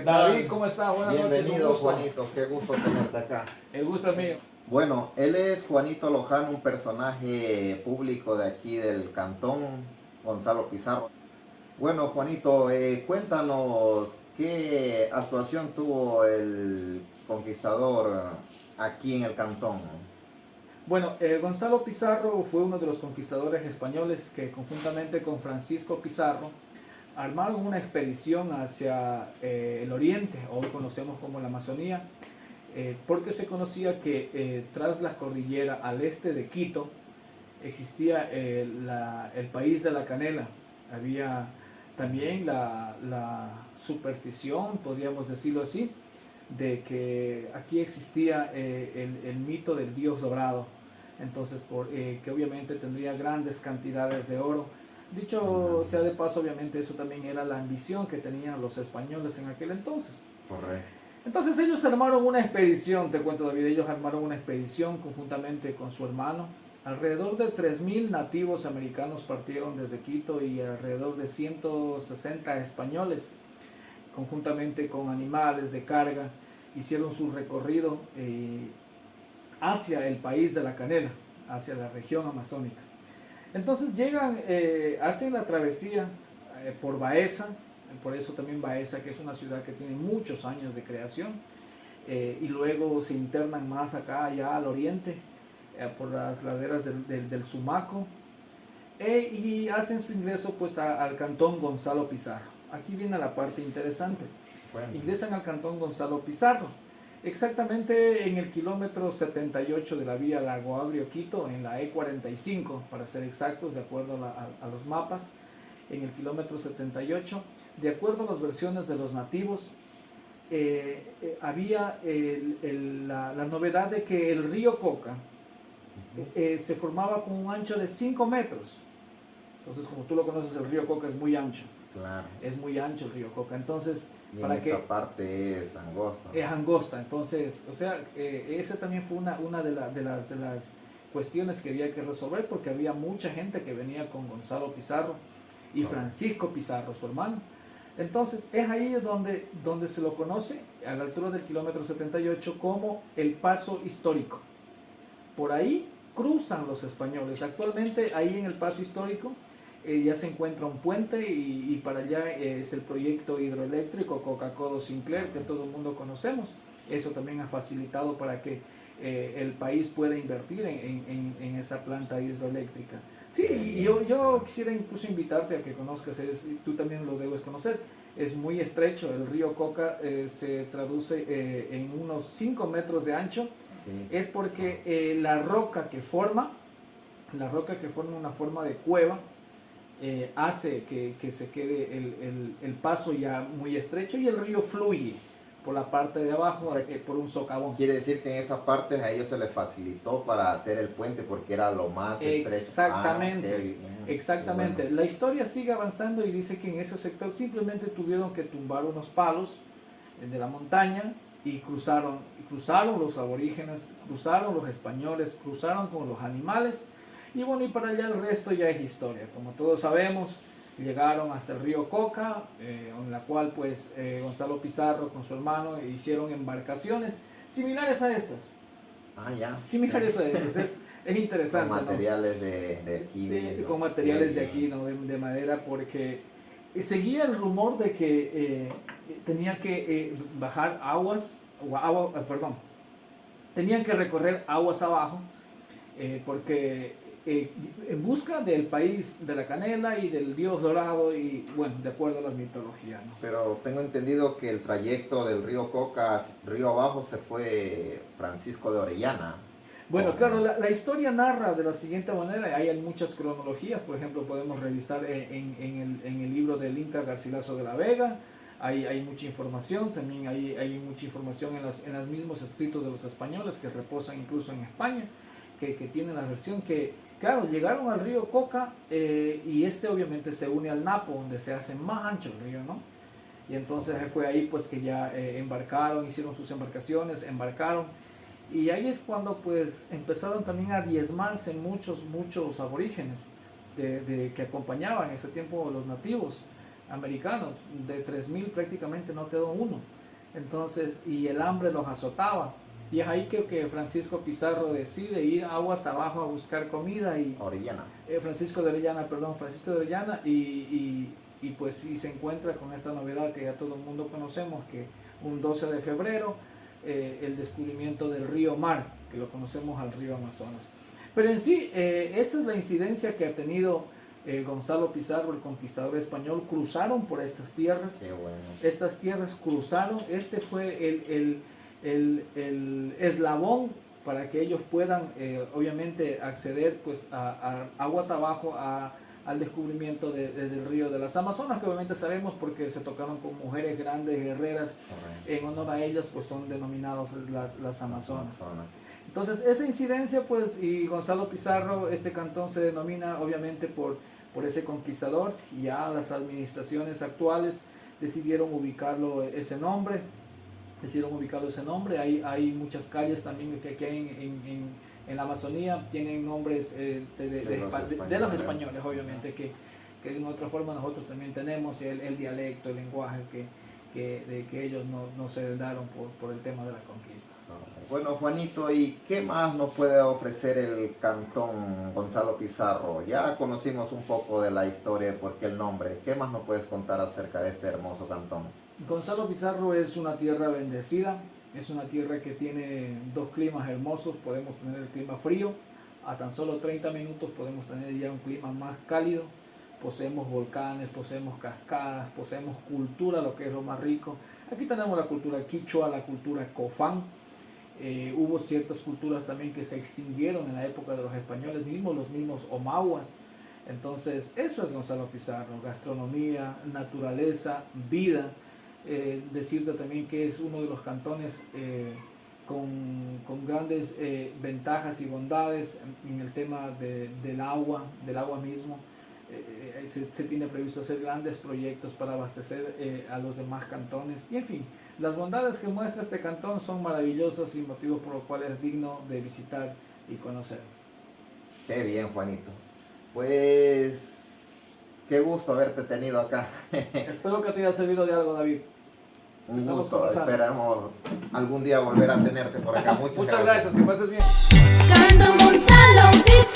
tal? David, ¿cómo está? Buenas noches. Bienvenido, Juanito, qué gusto tenerte acá. El gusto es mío. Bueno, él es Juanito Lojano, un personaje público de aquí del cantón, Gonzalo Pizarro. Bueno, Juanito, cuéntanos qué actuación tuvo el conquistador aquí en el cantón. Bueno, Gonzalo Pizarro fue uno de los conquistadores españoles que conjuntamente con Francisco Pizarro armaron una expedición hacia el oriente, hoy conocemos como la Amazonía, porque se conocía que tras la cordillera al este de Quito existía el país de la canela. Había también la superstición, podríamos decirlo así, de que aquí existía el mito del dios dorado, entonces que obviamente tendría grandes cantidades de oro. Dicho sea de paso, obviamente eso también era la ambición que tenían los españoles en aquel entonces. Correcto. Entonces ellos armaron una expedición, te cuento David, ellos armaron una expedición conjuntamente con su hermano. Alrededor de 3.000 nativos americanos partieron desde Quito y alrededor de 160 españoles, conjuntamente con animales de carga, hicieron su recorrido hacia el país de la canela, hacia la región amazónica. Entonces llegan, hacen la travesía por Baeza, por eso también Baeza, que es una ciudad que tiene muchos años de creación, y luego se internan más acá, allá al oriente, por las laderas del Sumaco, y hacen su ingreso pues al cantón Gonzalo Pizarro. Aquí viene la parte interesante. Bueno. Ingresan al cantón Gonzalo Pizarro, exactamente en el kilómetro 78 de la vía Lago Agrio-Quito, en la E45, para ser exactos, de acuerdo a los mapas, en el kilómetro 78. De acuerdo a las versiones de los nativos, había la novedad de que el río Coca se formaba con un ancho de 5 metros. Entonces, como tú lo conoces, el río Coca es muy ancho. Claro. Es muy ancho el río Coca. Entonces, y para esta parte es angosta. Es angosta. Entonces, o sea, esa también fue una de las cuestiones que había que resolver, porque había mucha gente que venía con Gonzalo Pizarro y Francisco Pizarro, su hermano. Entonces, es ahí donde se lo conoce, a la altura del kilómetro 78, como el paso histórico. Por ahí cruzan los españoles. Actualmente, ahí en el paso histórico, ya se encuentra un puente y para allá es el proyecto hidroeléctrico Coca-Codo-Sinclair, que todo el mundo conocemos. Eso también ha facilitado para que el país pueda invertir en esa planta hidroeléctrica. Sí, y yo quisiera incluso invitarte a que conozcas, tú también lo debes conocer. Es muy estrecho, el río Coca se traduce en unos 5 metros de ancho. Sí. Es porque la roca que forma una forma de cueva, hace que se quede el paso ya muy estrecho y el río fluye por la parte de abajo, o sea, por un socavón. Quiere decir que en esa parte a ellos se les facilitó para hacer el puente porque era lo más estrecho. Exactamente, exactamente. Bueno. La historia sigue avanzando y dice que en ese sector simplemente tuvieron que tumbar unos palos de la montaña y cruzaron los aborígenes, cruzaron los españoles, cruzaron con los animales. Y bueno, y para allá el resto ya es historia. Como todos sabemos, llegaron hasta el río Coca, en la cual pues Gonzalo Pizarro con su hermano hicieron embarcaciones similares a estas. Ah, ya. Similares a estas, es interesante. Con materiales, ¿no? de aquí. Con materiales de aquí, ¿no? de madera, porque seguía el rumor de que tenía que bajar tenían que recorrer aguas abajo, porque en busca del país de la canela y del dios dorado, y bueno, de acuerdo a la mitología, ¿no? Pero tengo entendido que el trayecto del río Coca, río abajo, se fue Francisco de Orellana. Bueno, claro, la historia narra de la siguiente manera. Hay muchas cronologías, por ejemplo, podemos revisar en el libro del Inca Garcilaso de la Vega. Hay mucha información, también hay mucha información en los mismos escritos de los españoles que reposan incluso en España, que tienen la versión que, claro, llegaron al río Coca, y obviamente se une al Napo, donde se hace más ancho el río, ¿no? Y entonces fue ahí pues que ya embarcaron, hicieron sus embarcaciones, embarcaron, y ahí es cuando pues empezaron también a diezmarse muchos aborígenes que acompañaban en ese tiempo los nativos americanos, de 3.000 prácticamente no quedó uno. Entonces, y el hambre los azotaba. Y es ahí que Francisco Pizarro decide ir aguas abajo a buscar comida. Y Orellana. Francisco de Orellana, y pues sí se encuentra con esta novedad que ya todo el mundo conocemos, que un 12 de febrero, el descubrimiento del río Mar, que lo conocemos al río Amazonas. Pero en sí, esa es la incidencia que ha tenido Gonzalo Pizarro, el conquistador español. Cruzaron por estas tierras. Qué bueno. Estas tierras cruzaron. Este fue el eslabón para que ellos puedan, obviamente, acceder pues a aguas abajo al descubrimiento del río de las Amazonas, que obviamente sabemos porque se tocaron con mujeres grandes, guerreras. En honor a ellas pues son denominados las Amazonas. Entonces esa incidencia pues, y Gonzalo Pizarro, este cantón se denomina obviamente por ese conquistador, y ya las administraciones actuales decidieron ubicarlo ese nombre. Hay muchas calles también que hay en la Amazonía, tienen nombres de los españoles, obviamente, que de una otra forma nosotros también tenemos el dialecto, el lenguaje que ellos nos heredaron por el tema de la conquista. Bueno, Juanito, ¿y qué más nos puede ofrecer el cantón Gonzalo Pizarro? Ya conocimos un poco de la historia de por qué el nombre. ¿Qué más nos puedes contar acerca de este hermoso cantón? Gonzalo Pizarro es una tierra bendecida, es una tierra que tiene dos climas hermosos. Podemos tener el clima frío, a tan solo 30 minutos podemos tener ya un clima más cálido. Poseemos volcanes, poseemos cascadas, poseemos cultura, lo que es lo más rico. Aquí tenemos la cultura quichua, la cultura cofán. Hubo ciertas culturas también que se extinguieron en la época de los españoles mismos, los mismos omaguas. Entonces, eso es Gonzalo Pizarro: gastronomía, naturaleza, vida. Decirte también que es uno de los cantones con grandes ventajas y bondades en el tema del agua mismo. Se tiene previsto hacer grandes proyectos para abastecer a los demás cantones, y en fin, las bondades que muestra este cantón son maravillosas y motivos por los cuales es digno de visitar y conocer. Qué bien, Juanito. Pues qué gusto haberte tenido acá. Espero que te haya servido de algo, David. Un gusto, esperamos algún día volver a tenerte por acá. Muchas gracias, que pases bien. Cantón Gonzalo Pizarro.